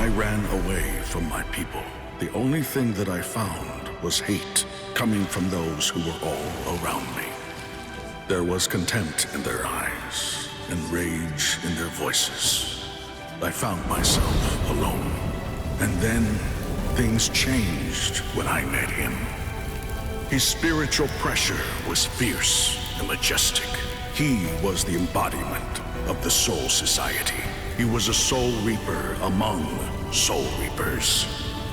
I ran away from my people. The only thing that I found was hate coming from those who were all around me. There was contempt in their eyes and rage in their voices. I found myself alone. And then things changed when I met him. His spiritual pressure was fierce and majestic. He was the embodiment of the Soul Society. He was a Soul Reaper among Soul Reapers.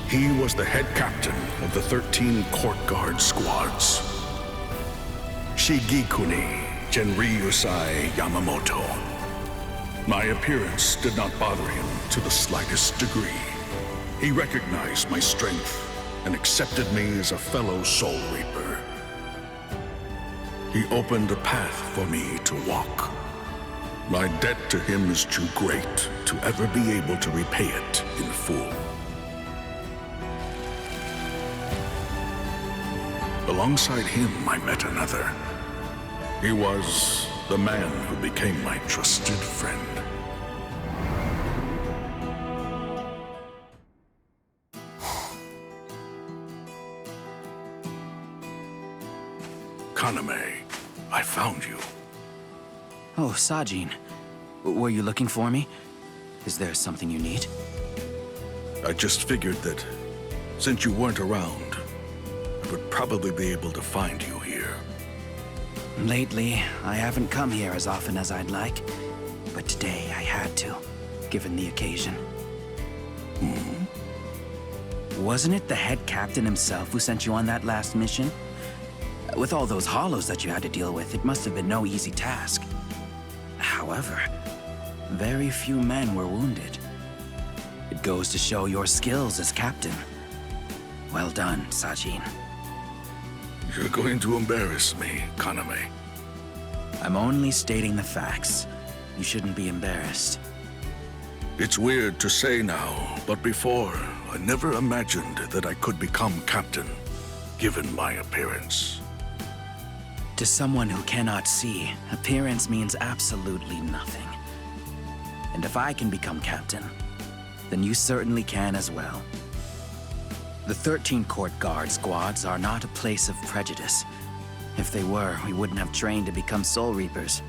He was the head captain of the 13 Court Guard squads. Shigekuni Genryusai Yamamoto. My appearance did not bother him to the slightest degree. He recognized my strength and accepted me as a fellow Soul Reaper. He opened a path for me to walk. My debt to him is too great to ever be able to repay it in full. Alongside him, I met another. He was the man who became my trusted friend. Kaname, I found you. Oh, Sajin. Were you looking for me? Is there something you need? I just figured that since you weren't around, I would probably be able to find you here. Lately, I haven't come here as often as I'd like, but today I had to, given the occasion. Wasn't it the head captain himself who sent you on that last mission? With all those hollows that you had to deal with, it must have been no easy task. However, very few men were wounded. It goes to show your skills as captain. Well done, Sajin. You're going to embarrass me, Kaname. I'm only stating the facts. You shouldn't be embarrassed. It's weird to say now, but before, I never imagined that I could become captain, given my appearance. To someone who cannot see, appearance means absolutely nothing. And if I can become captain, then you certainly can as well. The 13 Court Guard squads are not a place of prejudice. If they were, we wouldn't have trained to become Soul Reapers.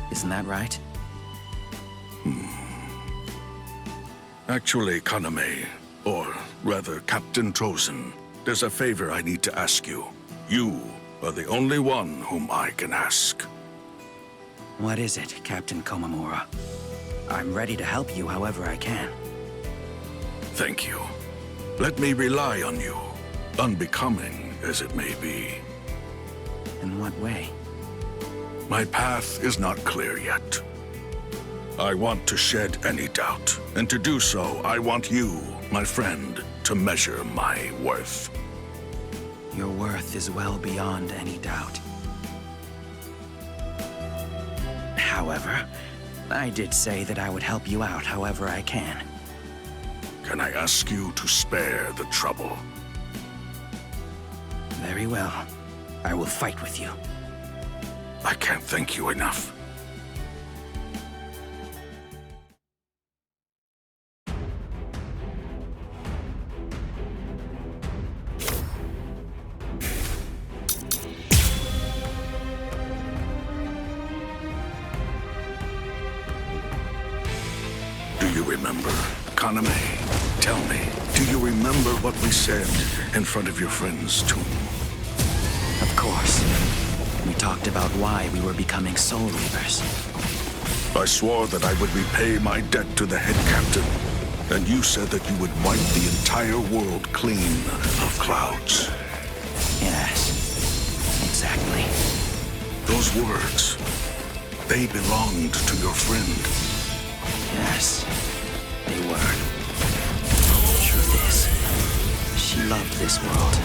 Isn't that right? Actually, Kaname, or rather Captain Trozen, there's a favor I need to ask you. You are the only one whom I can ask. What is it, Captain Komamura? I'm ready to help you however I can. Thank you. Let me rely on you, unbecoming as it may be. In what way? My path is not clear yet. I want to shed any doubt, and to do so, I want you, my friend, to measure my worth. Your worth is well beyond any doubt. However, I did say that I would help you out however I can. Can I ask you to spare the trouble? Very well. I will fight with you. I can't thank you enough. Do you remember, Kaname? Tell me, do you remember what we said in front of your friend's tomb? Of course. We talked about why we were becoming Soul Reapers. I swore that I would repay my debt to the head captain, and you said that you would wipe the entire world clean of clouds. Yes, exactly. Those words, they belonged to your friend. Yes, they were. The truth is, she loved this world.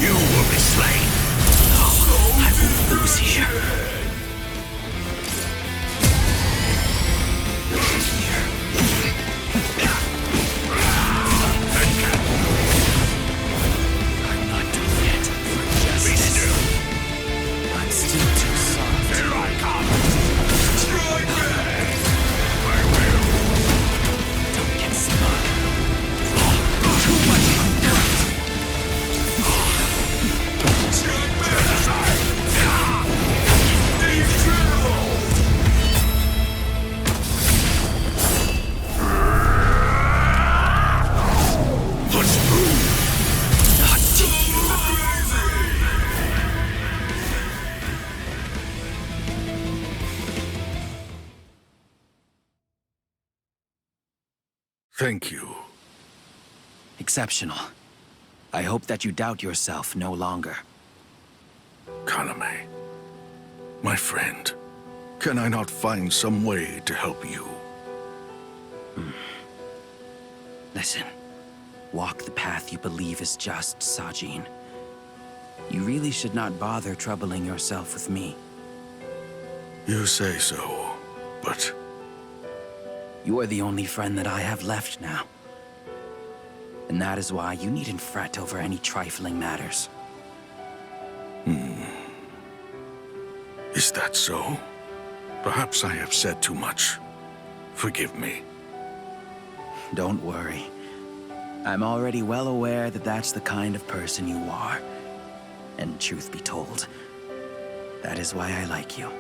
You will be slain. I will lose here. I'm not done yet for justice. I'm still too soft. Here I come! Destroy me! Thank you. Exceptional. I hope that you doubt yourself no longer. Kaname, my friend, can I not find some way to help you? Listen, walk the path you believe is just, Sajin. You really should not bother troubling yourself with me. You say so, but... You are the only friend that I have left now. And that is why you needn't fret over any trifling matters. Is that so? Perhaps I have said too much. Forgive me. Don't worry. I'm already well aware that that's the kind of person you are. And truth be told, that is why I like you.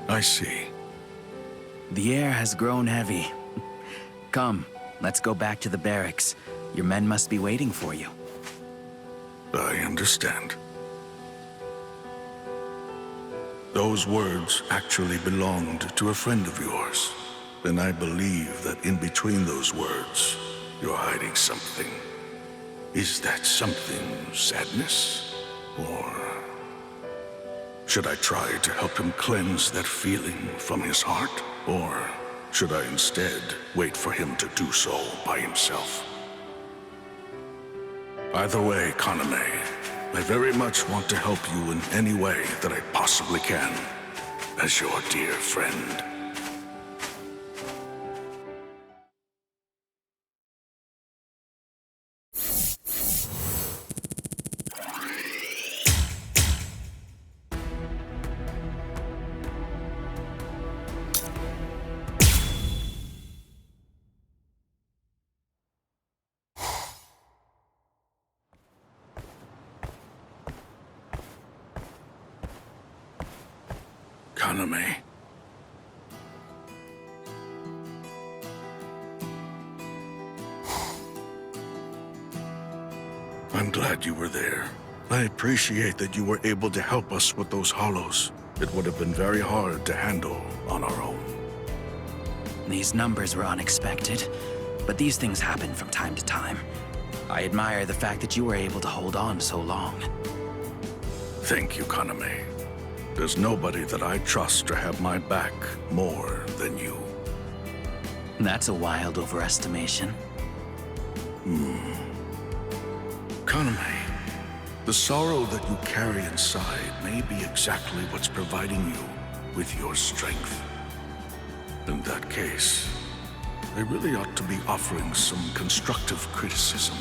I see. The air has grown heavy. Come, let's go back to the barracks. Your men must be waiting for you. I understand. Those words actually belonged to a friend of yours. And I believe that in between those words, you're hiding something. Is that something sadness? Or should I try to help him cleanse that feeling from his heart? Or should I instead wait for him to do so by himself? Either way, Kaname, I very much want to help you in any way that I possibly can, as your dear friend. Kaname. I'm glad you were there. I appreciate that you were able to help us with those hollows. It would have been very hard to handle on our own. These numbers were unexpected, but these things happen from time to time. I admire the fact that you were able to hold on so long. Thank you, Kaname. There's nobody that I trust to have my back more than you. That's a wild overestimation. Kaname, the sorrow that you carry inside may be exactly what's providing you with your strength. In that case, I really ought to be offering some constructive criticism.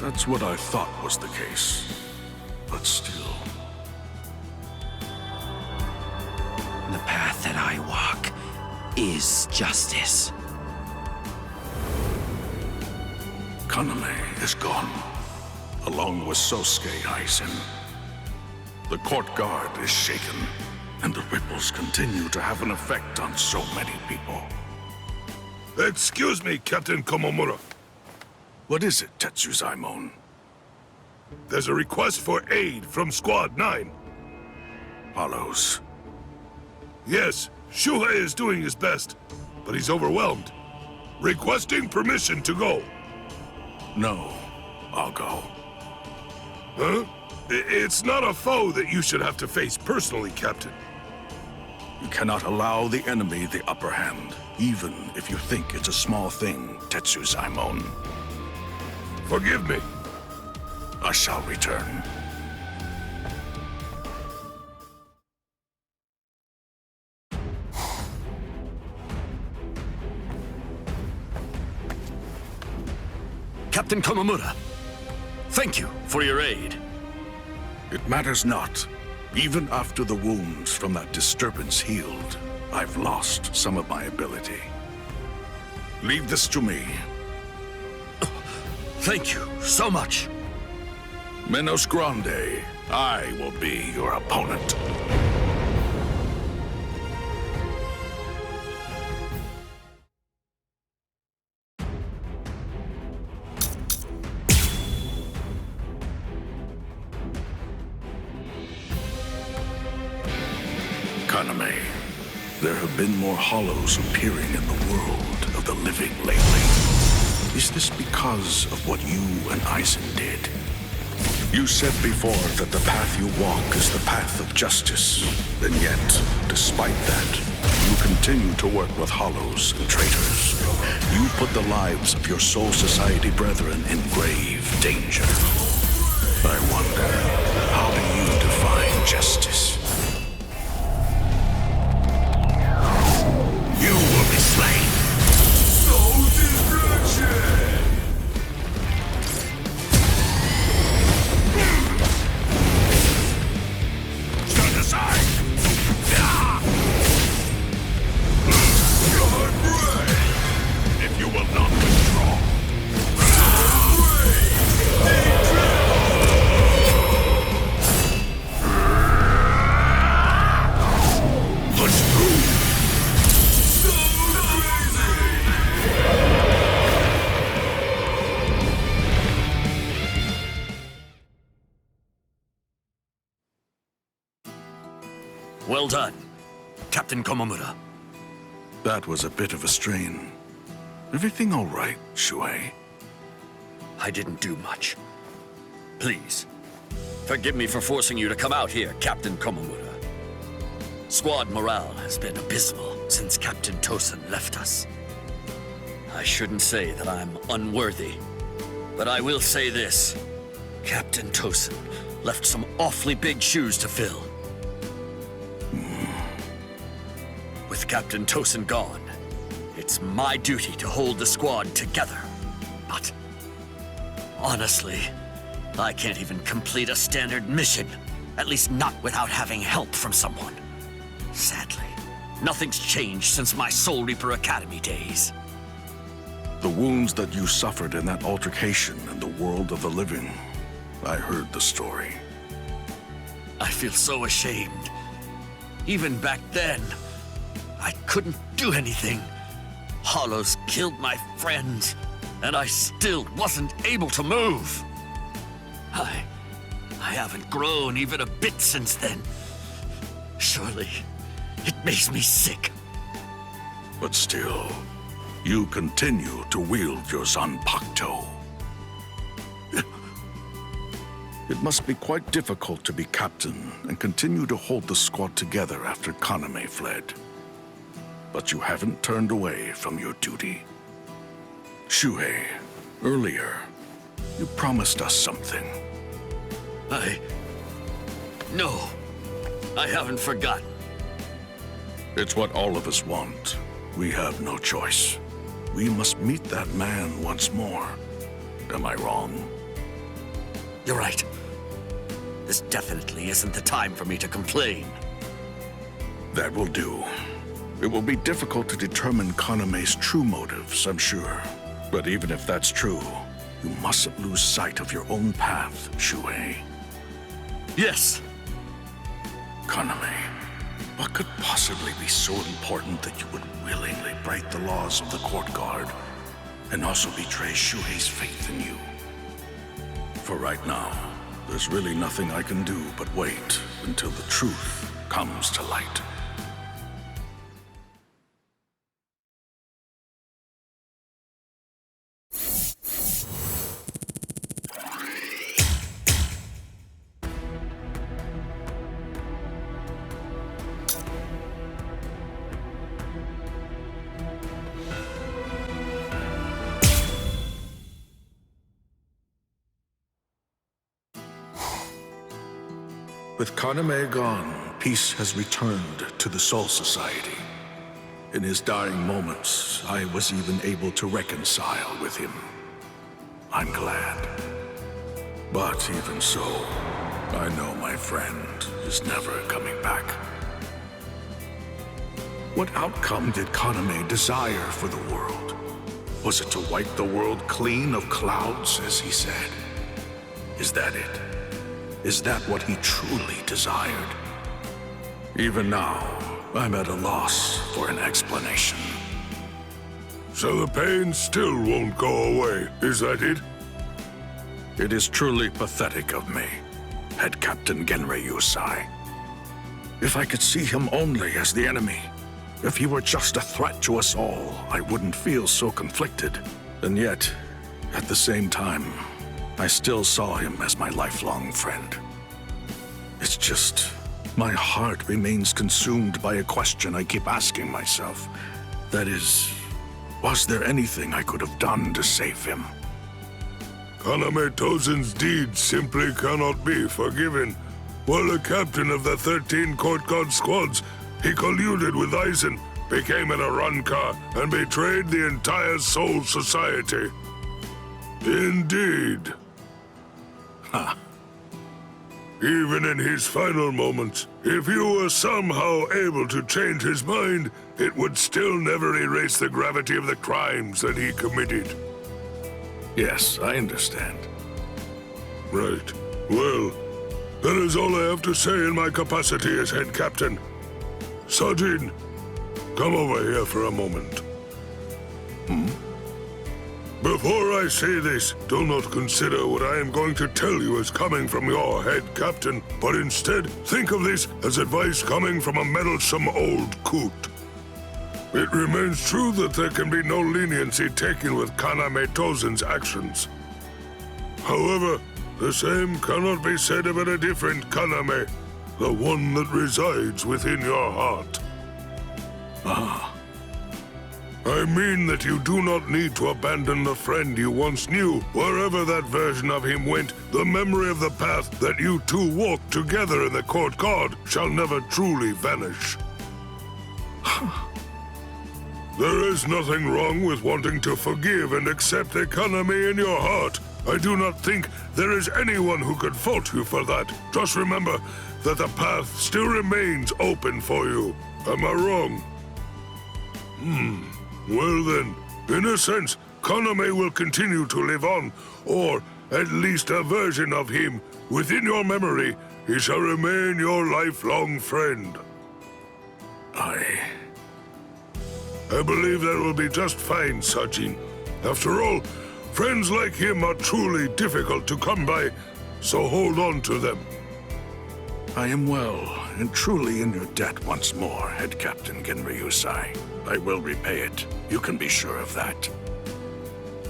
That's what I thought was the case. But still... The path that I walk is justice. Kaname is gone, along with Sosuke Aizen. The court guard is shaken, and the ripples continue to have an effect on so many people. Excuse me, Captain Komamura. What is it, Tetsuzaimon? There's a request for aid from Squad 9. Hollows. Yes, Shuhei is doing his best, but he's overwhelmed. Requesting permission to go. No, I'll go. Huh? It's not a foe that you should have to face personally, Captain. You cannot allow the enemy the upper hand, even if you think it's a small thing, Tetsuzaimon. Forgive me. I shall return. Captain Komamura, thank you for your aid. It matters not. Even after the wounds from that disturbance healed, I've lost some of my ability. Leave this to me. Thank you so much. Menos Grande, I will be your opponent. Kaname, there have been more hollows appearing in the world of the living lately. Is this because of what you and Aizen did? You said before that the path you walk is the path of justice. And yet, despite that, you continue to work with hollows and traitors. You put the lives of your Soul Society brethren in grave danger. I wonder, how do you define justice? You will be slain. Soul destruction! Stand aside! Your brain! If you will not withdraw. Push through! Well done, Captain Komamura. That was a bit of a strain. Everything all right, Shuhei? I didn't do much. Please, forgive me for forcing you to come out here, Captain Komamura. Squad morale has been abysmal since Captain Tosin left us. I shouldn't say that I'm unworthy, but I will say this. Captain Tosin left some awfully big shoes to fill. With Captain Tosin gone, it's my duty to hold the squad together. But honestly, I can't even complete a standard mission, at least not without having help from someone. Sadly, nothing's changed since my Soul Reaper Academy days. The wounds that you suffered in that altercation in the world of the living, I heard the story. I feel so ashamed. Even back then, I couldn't do anything. Hollows killed my friends, and I still wasn't able to move. I haven't grown even a bit since then. Surely, it makes me sick. But still, you continue to wield your Zanpakuto. It must be quite difficult to be captain and continue to hold the squad together after Kaname fled. But you haven't turned away from your duty. Shuhei, earlier, you promised us something. No, I haven't forgotten. It's what all of us want. We have no choice. We must meet that man once more. Am I wrong? You're right. This definitely isn't the time for me to complain. That will do. It will be difficult to determine Kaname's true motives, I'm sure. But even if that's true, you mustn't lose sight of your own path, Shuhei. Yes. Kaname, what could possibly be so important that you would willingly break the laws of the court guard and also betray Shuhei's faith in you? For right now, there's really nothing I can do but wait until the truth comes to light. With Kaname gone, peace has returned to the Soul Society. In his dying moments, I was even able to reconcile with him. I'm glad. But even so, I know my friend is never coming back. What outcome did Kaname desire for the world? Was it to wipe the world clean of clouds, as he said? Is that it? Is that what he truly desired? Even now, I'm at a loss for an explanation. So the pain still won't go away, is that it? It is truly pathetic of me, Head Captain Genrei Yusai. If I could see him only as the enemy, if he were just a threat to us all, I wouldn't feel so conflicted. And yet, at the same time, I still saw him as my lifelong friend. It's just, my heart remains consumed by a question I keep asking myself. That is, was there anything I could have done to save him? Kaname Tozen's deeds simply cannot be forgiven. While a captain of the 13 court guard squads, he colluded with Aizen, became an Arrancar, and betrayed the entire Soul Society. Indeed. Huh. Even in his final moments, if you were somehow able to change his mind, it would still never erase the gravity of the crimes that he committed. Yes, I understand. Right. Well, that is all I have to say in my capacity as head captain. Sajin, come over here for a moment. Before I say this, do not consider what I am going to tell you as coming from your head captain, but instead think of this as advice coming from a meddlesome old coot. It remains true that there can be no leniency taken with Kaname Tozen's actions. However, the same cannot be said about a different Kaname, the one that resides within your heart. I mean that you do not need to abandon the friend you once knew. Wherever that version of him went, the memory of the path that you two walked together in the court guard shall never truly vanish. There is nothing wrong with wanting to forgive and accept a Kaname in your heart. I do not think there is anyone who could fault you for that. Just remember that the path still remains open for you. Am I wrong? Well then, in a sense, Kaname will continue to live on, or at least a version of him. Within your memory, he shall remain your lifelong friend. I believe that will be just fine, Sajin. After all, friends like him are truly difficult to come by, so hold on to them. I am well and truly in your debt once more, Head Captain Genryusai. I will repay it. You can be sure of that.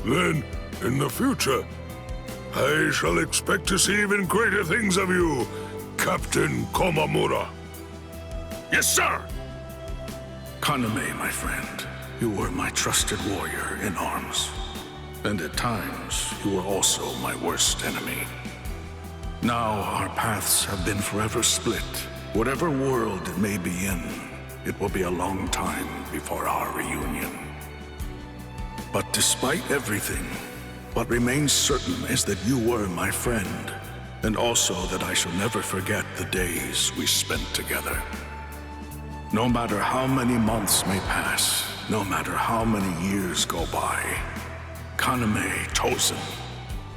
Then, in the future, I shall expect to see even greater things of you, Captain Komamura. Yes, sir! Kaname, my friend, you were my trusted warrior in arms. And at times, you were also my worst enemy. Now our paths have been forever split. Whatever world it may be in, it will be a long time before our reunion. But despite everything, what remains certain is that you were my friend, and also that I shall never forget the days we spent together. No matter how many months may pass, no matter how many years go by, Kaname Tozen,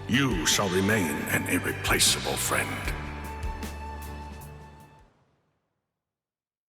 you shall remain an irreplaceable friend.